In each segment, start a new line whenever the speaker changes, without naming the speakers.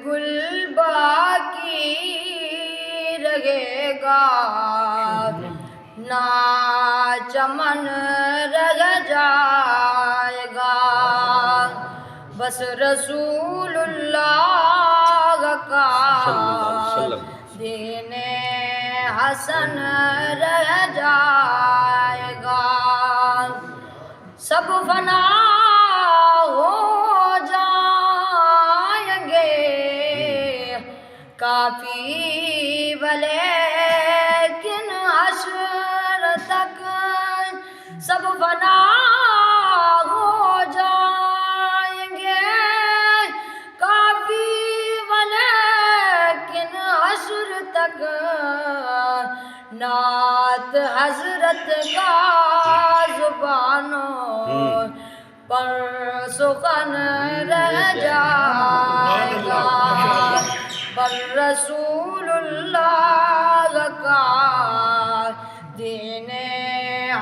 گل باقی رہے گا نہ چمن رہ جائے گا، بس رسول اللہ کا دین حسن رہ جائے گا۔ سب فنا ہو جائیں گے کافی ولیکن حشر تک سب فنا ہو جائیں گے کافی ولیکن حشر تک نعت حضرت کا زبانوں پر سخن رہ جائے گا، پر رسول اللہ کا دین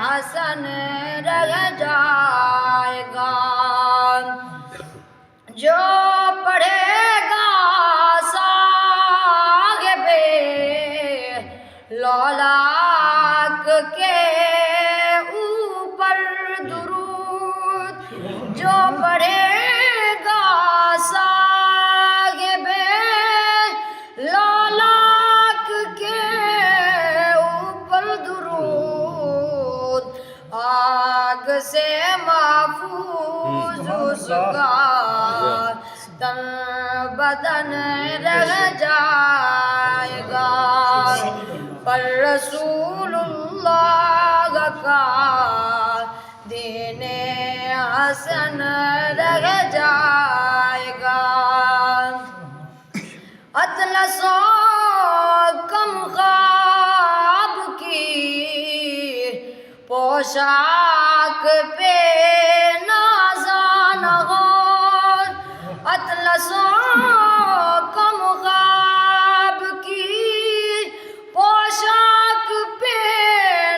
حسن رہ جائے گا۔ جو پڑھے گا صاحب لولاک کے اوپر درود، جو پڑھے گا صاحب لولاک کے اوپر درود، آگ سے محفوظ اس کا تن بدن رہ جائے گا، پر رسول اللہ کا دین حسن رہ جائے گا۔ اطلس و کم خواب کی پوشاک پہ نازان ہو، اطلس و کم خواب کی پوشاک پہ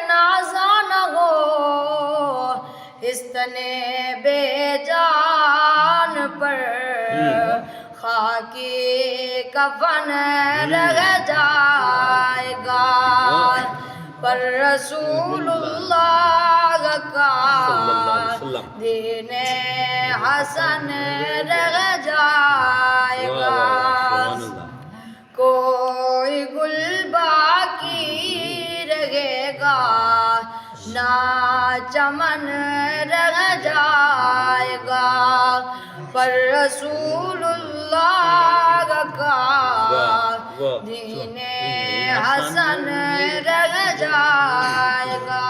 نازان ہو، استنے بے جان پر خاکی کفن رہ جائے گا، پر رسول اللہ کا دین حسن رہ جائے گا۔ کوئی گل باقی رہے گا نہ چمن رہ جائے گا، پر رسول اللہ کا دین حسن رہ جائے گا۔